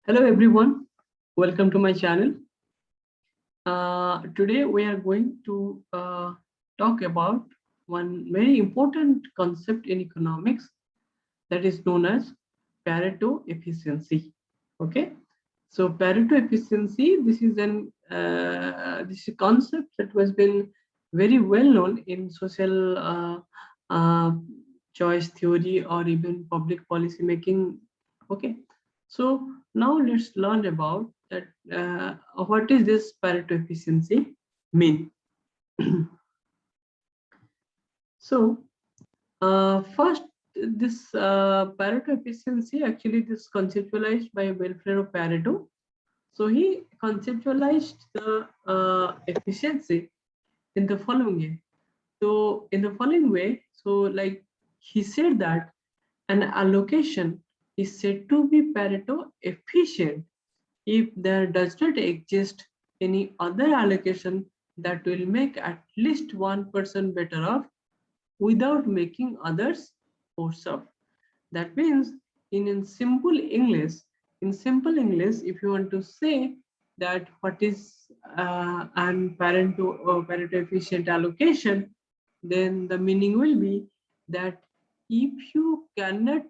Hello everyone, welcome to my channel. Today we are going to talk about one very important concept in economics that is known as Pareto efficiency. Okay, so Pareto efficiency, this is a concept that was been very well known in social uh, choice theory or even public policy making. Okay, so now let's learn about that. What is this Pareto efficiency mean? So first, this Pareto efficiency actually this conceptualized by Welfare of Pareto. So he conceptualized the efficiency in the following way. So in the following way, so like he said that an allocation is said to be Pareto efficient if there does not exist any other allocation that will make at least 1% better off without making others worse off. That means in simple English, if you want to say that what is an Pareto efficient allocation, then the meaning will be that if you cannot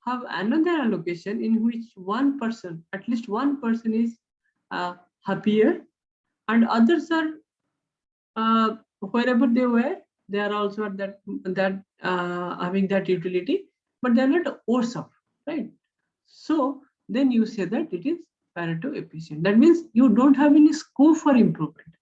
have another allocation in which at least one person is happier and others are wherever they were, they are also at that having that utility, but they're not worse off, right? So then you say that it is Pareto efficient. That means you don't have any scope for improvement.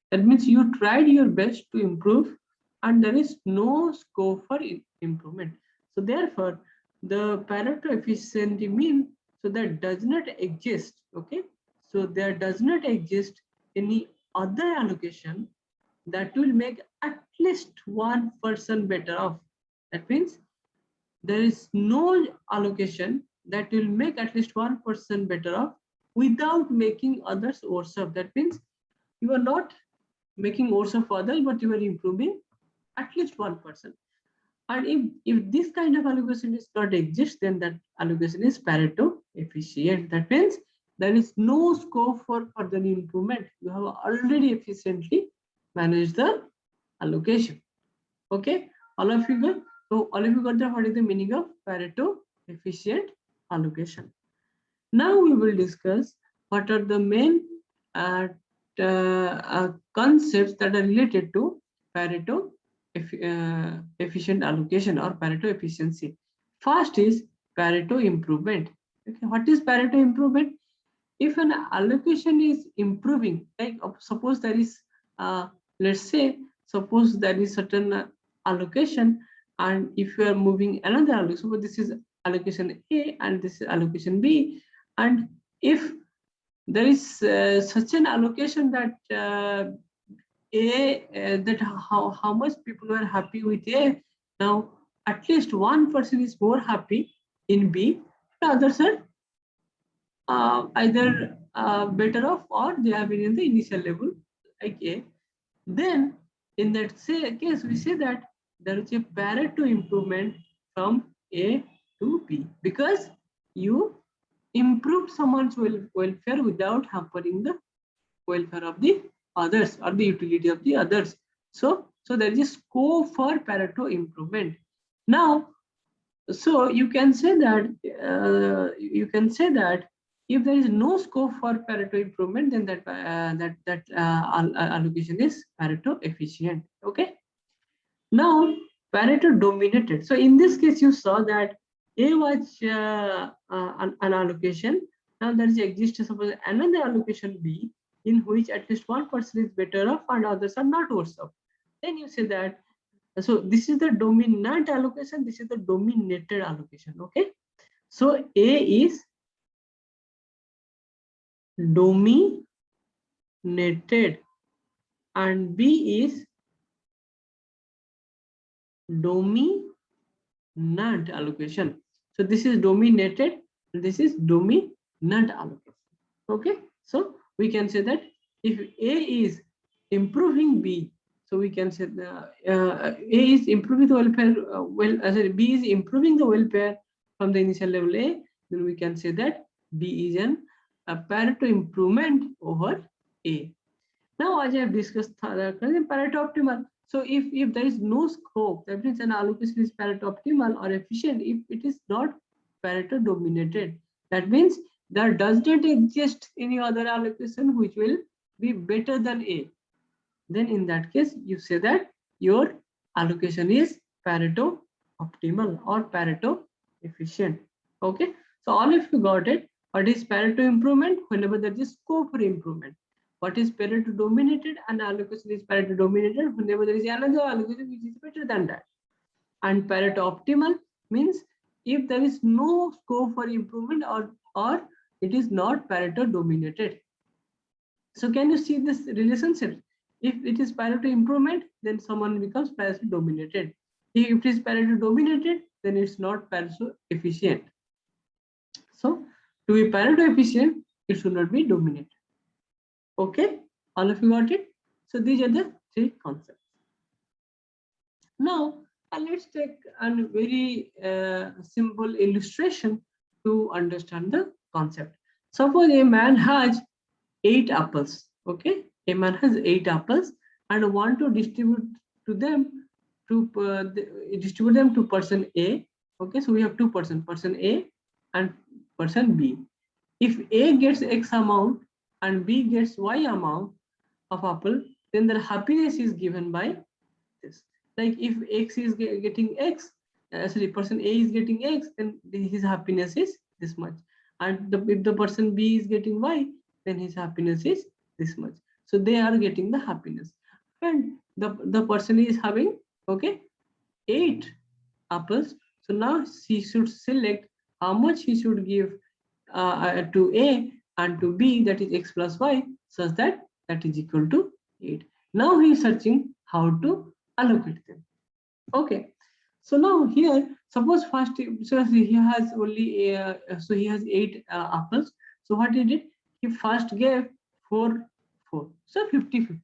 That means you tried your best to improve, and there is no scope for improvement. So therefore, the Pareto efficiency mean so that does not exist. Okay, so there does not exist any other allocation that will make at least 1% better off. That means there is no allocation that will make at least 1% better off without making others worse off. That means you are not making worse of others, but you are improving at least 1%. And if this kind of allocation does not exist, then that allocation is Pareto efficient. That means there is no scope for further improvement. You have already efficiently managed the allocation. Okay, all of you got, so all of you got what is the meaning of Pareto efficient allocation. Now we will discuss what are the main concepts that are related to Pareto efficient allocation or Pareto efficiency. First is Pareto improvement. Okay, what is Pareto improvement? If an allocation is improving, like suppose there is, let's say, suppose there is certain allocation, and if you are moving another allocation, so this is allocation A and this is allocation B, and if there is such an allocation that that how much people were happy with A, now at least one person is more happy in B, the others are either better off or they have been in the initial level like A. Then in that case, we say that there is a Pareto improvement from A to B because you improved someone's welfare without hampering the welfare of the others or the utility of the others. So there is a scope for Pareto improvement. Now, so you can say that if there is no scope for Pareto improvement, then that allocation is Pareto efficient. Okay. Now Pareto dominated. So in this case, you saw that A was an allocation. Now there is exists suppose another allocation B in which at least one person is better off and others are not worse off. Then you say that. So this is the dominant allocation. This is the dominated allocation. Okay. So A is dominated and B is dominant allocation. So this is dominated, this is dominant allocation. Okay, so we can say that if A is improving B, so we can say A is improving the welfare B is improving the welfare from the initial level A, then we can say that B is a Pareto improvement over A. Now, as I have discussed, Pareto optimal. So, if there is no scope, that means an allocation is Pareto optimal or efficient if it is not Pareto dominated. That means there does not exist any other allocation which will be better than A. Then in that case, you say that your allocation is Pareto optimal or Pareto efficient. Okay. So all of you got it. What is Pareto improvement? Whenever there is scope for improvement. What is Pareto dominated? An allocation is Pareto dominated whenever there is another allocation which is better than that. And Pareto optimal means if there is no scope for improvement or it is not Pareto dominated. So can you see this relationship? If it is Pareto improvement, then someone becomes Pareto dominated. If it is Pareto dominated, then it's not Pareto efficient. So to be Pareto efficient, it should not be dominated. Okay, all of you got it? So these are the three concepts. Now let's take a very simple illustration to understand the concept. Suppose a man has 8 apples. Okay, a man has 8 apples and want to distribute them to person A. Okay, so we have 2 persons, person A and person B. If A gets X amount and B gets Y amount of apple, then the happiness is given by this. Like if X is getting X, sorry, person A is getting X, then his happiness is this much. And if the person B is getting Y, then his happiness is this much. So they are getting the happiness. And the person is having, okay, 8 apples. So now he should select how much he should give to A and to B, that is X plus Y, such that is equal to 8. Now he is searching how to allocate them. Okay. So now here, suppose first, so he has only so he has 8 apples. So what he did? He first gave 4. So 50-50.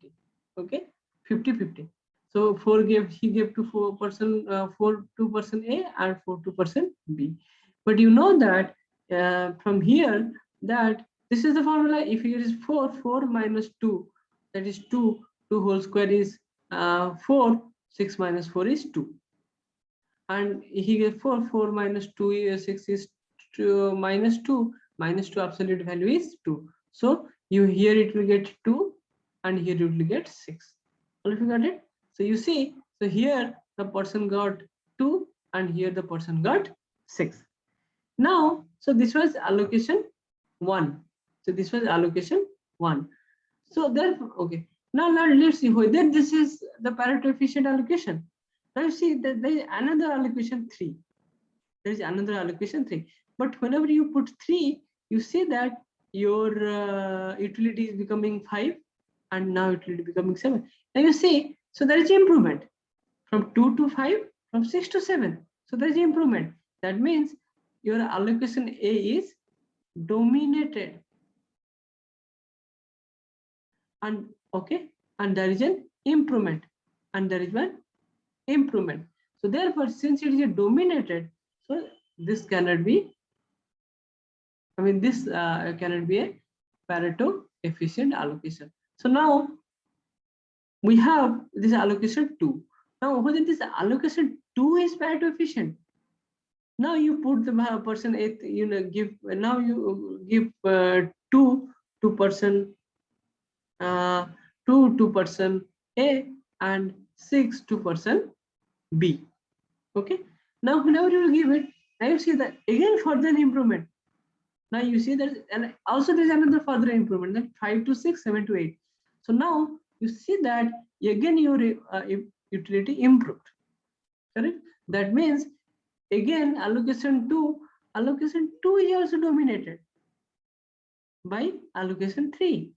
Okay, 50-50. So he gave to 4 to person A and 4 to person B. But you know that from here that this is the formula. If here is 4 minus 2, that is 2 whole square is 4. 6 minus 4 is 2. And he gave 4 minus 2 is 6 is 2 minus 2 absolute value is 2. So you here it will get 2 and here it will get 6. All of you got it? So you see, so here the person got 2 and here the person got 6. Now, so this was allocation 1. So this was allocation 1. So therefore, okay. Now let's see whether this is the Pareto efficient allocation. Now you see that there is another allocation 3. There is another allocation 3. But whenever you put 3, you see that your utility is becoming 5 and now utility becoming 7. Now you see, so there is improvement from 2 to 5, from 6 to 7. So there is improvement. That means your allocation A is dominated. And okay, and there is an improvement, and there is one improvement. So therefore, since it is a dominated, so this cannot be, I mean, this cannot be a Pareto efficient allocation. So now we have this allocation 2. Now whether this allocation 2 is Pareto efficient, now you put the person A, you know, give, now you give 2 to person 2 to person A and 6 to person B. Okay. Now whenever you will give it, now you see that again further improvement. Now you see that, and also there is another further improvement, then 5 to 6, 7 to 8. So now you see that again your utility improved. Correct? That means again allocation 2 is also dominated by allocation 3.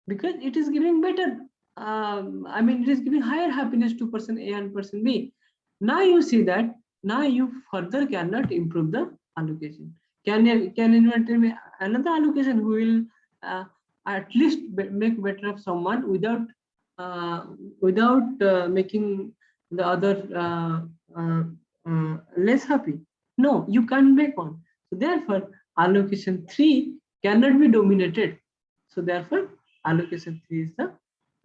Because it is giving better, I mean, it is giving higher happiness to person A and person B. Now you see that now you further cannot improve the allocation. Can anyone tell me another allocation who will at least make better of someone without making the other less happy? No, you can't make one. So therefore, allocation 3 cannot be dominated. So therefore, allocation 3 is the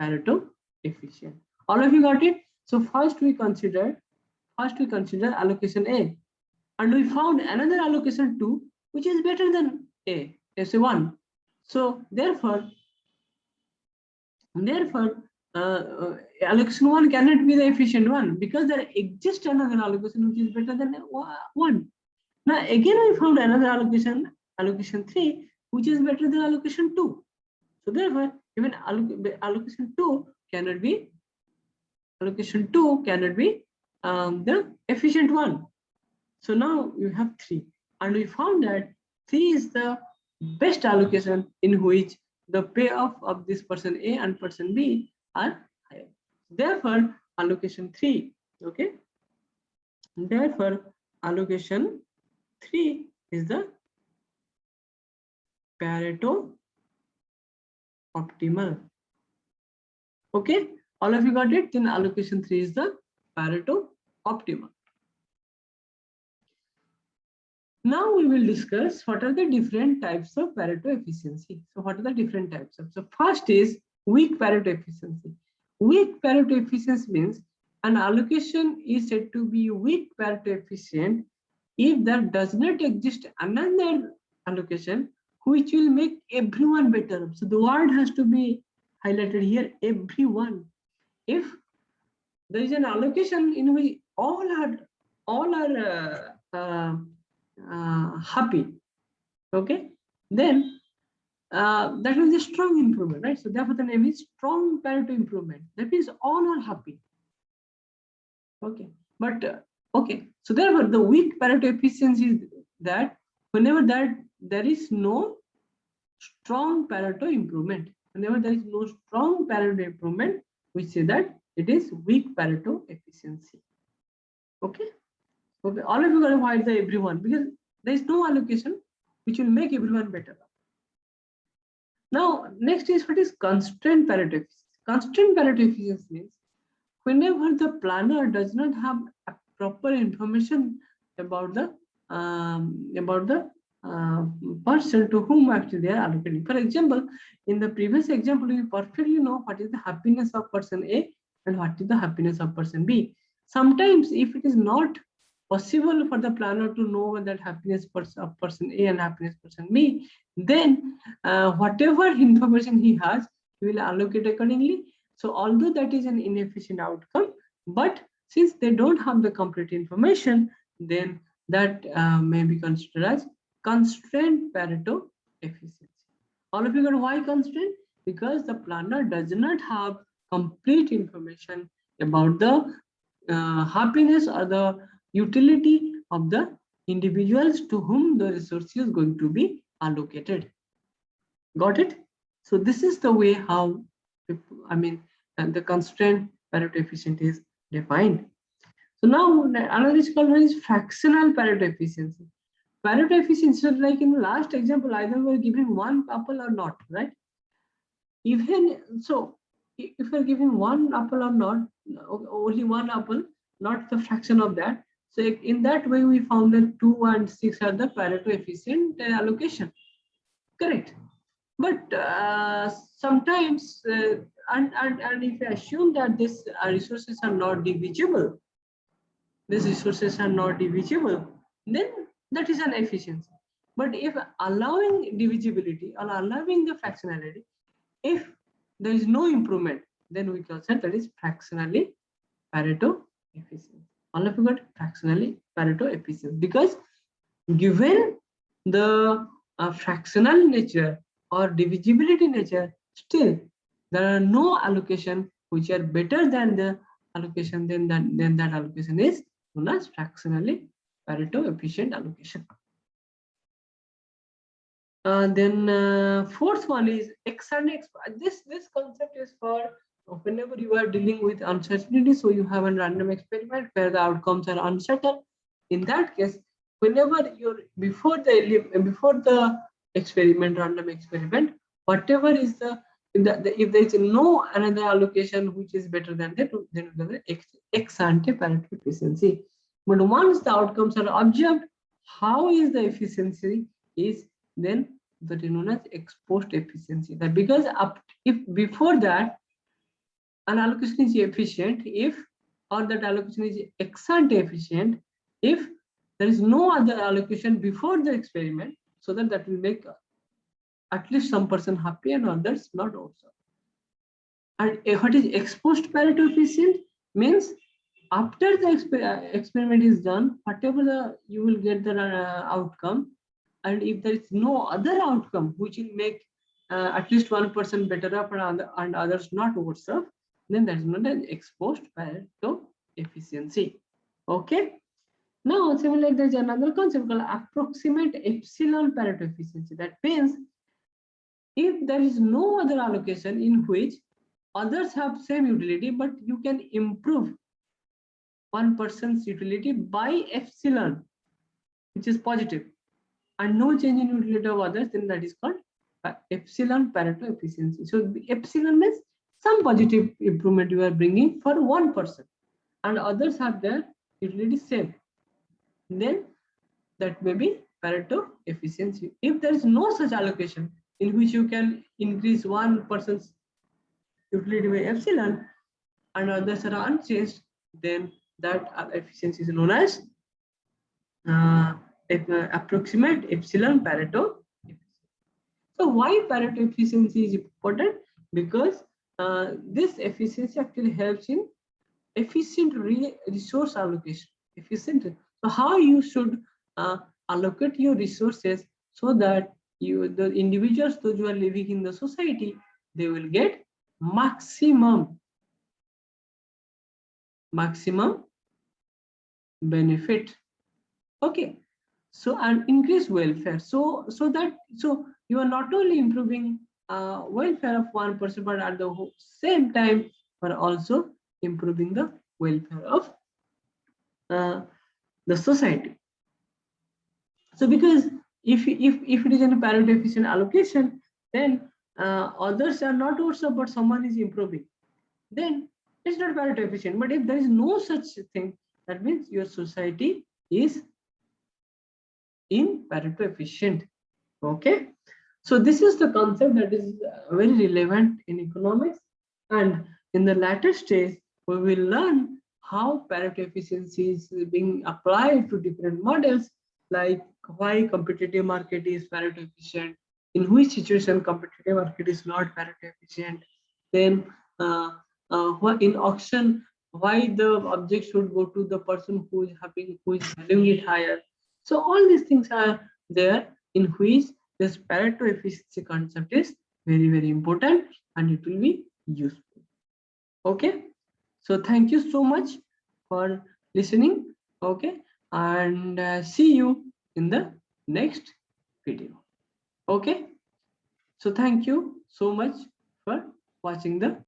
Pareto efficient. All of you got it? So first we consider allocation A, and we found another allocation 2 which is better than A, SA1. So therefore, allocation 1 cannot be the efficient one because there exists another allocation which is better than 1. Now again we found another allocation 3 which is better than allocation 2. So therefore, even allocation 2 cannot be the efficient one. So now you have 3, and we found that 3 is the best allocation in which the payoff of this person A and person B are higher. Therefore, allocation 3, okay? Therefore, allocation 3 is the Pareto optimal. Okay, all of you got it? Then allocation 3 is the Pareto optimal. Now we will discuss what are the different types of Pareto efficiency. So what are the different types of? So first is weak Pareto efficiency. Weak Pareto efficiency means an allocation is said to be weak Pareto efficient if there does not exist another allocation which will make everyone better. So the word has to be highlighted here, everyone. If there is an allocation in which all are happy, okay, then that is a strong improvement, right? So therefore the name is strong Pareto improvement. That means all are happy. Okay, but okay, so therefore the weak Pareto efficiency is that whenever that there is no strong Pareto improvement, whenever there is no strong Pareto improvement, we say that it is weak Pareto efficiency. Okay, okay, all of you got to avoid the everyone because there is no allocation which will make everyone better. Now, next is what is constraint Pareto efficiency. Constraint Pareto efficiency means whenever the planner does not have a proper information about the person to whom actually they are allocating. For example, in the previous example, we perfectly know what is the happiness of person A and what is the happiness of person B. Sometimes, if it is not possible for the planner to know that happiness of person A and happiness person B, then whatever information he has, he will allocate accordingly. So although that is an inefficient outcome, but since they don't have the complete information, then that may be considered as constraint Pareto efficiency. All of you got why constraint? Because the planner does not have complete information about the happiness or the utility of the individuals to whom the resource is going to be allocated. Got it? So this is the way how, the constraint Pareto efficiency is defined. So now another is called fractional Pareto efficiency. Pareto efficiency, like in the last example, either we're giving one apple or not, right? Even so, if we're giving one apple or not, only one apple, not the fraction of that. So in that way, we found that 2 and 6 are the Pareto efficient allocation. Correct. But sometimes, and if you assume that these resources are not divisible, then that is an efficiency. But if allowing divisibility or allowing the fractionality, if there is no improvement, then we can say that is fractionally Pareto efficiency. All of you got fractionally Pareto efficiency, because given the fractional nature or divisibility nature, still there are no allocation which are better than the allocation, then that allocation is known as fractionally Pareto efficient allocation. Then fourth one is ex-ante. This concept is for whenever you are dealing with uncertainty. So you have a random experiment where the outcomes are uncertain. In that case, whenever you're before the experiment, random experiment, whatever is if there is no another allocation which is better than that, then the ex-ante Pareto efficiency. But once the outcomes are observed, how is the efficiency is then that is known as ex post efficiency. That because if before that an allocation is efficient, if or that allocation is ex ante efficient, if there is no other allocation before the experiment, so that will make at least some person happy and others not also. And what is ex post Pareto efficient means after the experiment is done, whatever you will get the outcome, and if there is no other outcome which will make at least 1% better up and others not worse off, then that is not an ex post Pareto efficiency. Okay. Now, similarly, there's another concept called approximate epsilon Pareto efficiency. That means if there is no other allocation in which others have same utility, but you can improve one person's utility by epsilon, which is positive, and no change in utility of others, then that is called epsilon Pareto efficiency. So the epsilon means some positive improvement you are bringing for one person, and others have their utility same. Then that may be Pareto efficiency. If there is no such allocation in which you can increase one person's utility by epsilon and others are unchanged, then that efficiency is known as approximate epsilon Pareto. So why Pareto efficiency is important? Because this efficiency actually helps in efficient resource allocation. Efficient. So how you should allocate your resources so that the individuals, those who are living in the society, they will get maximum benefit. Okay. So and increase welfare. So you are not only improving welfare of one person, but at the same time you are also improving the welfare of the society. So because if it is in a Pareto efficient allocation, then others are not also, but someone is improving, then it's not Pareto efficient. But if there is no such thing, that means your society is in Pareto efficient. Okay, so this is the concept that is very relevant in economics, and in the latter stage we will learn how Pareto efficiency is being applied to different models, like why competitive market is Pareto efficient, in which situation competitive market is not Pareto efficient, then in auction why the object should go to the person who is valuing it higher. So all these things are there in which this Pareto efficiency concept is very, very important and it will be useful. Okay, so thank you so much for listening. Okay, and see you in the next video. Okay, so thank you so much for watching the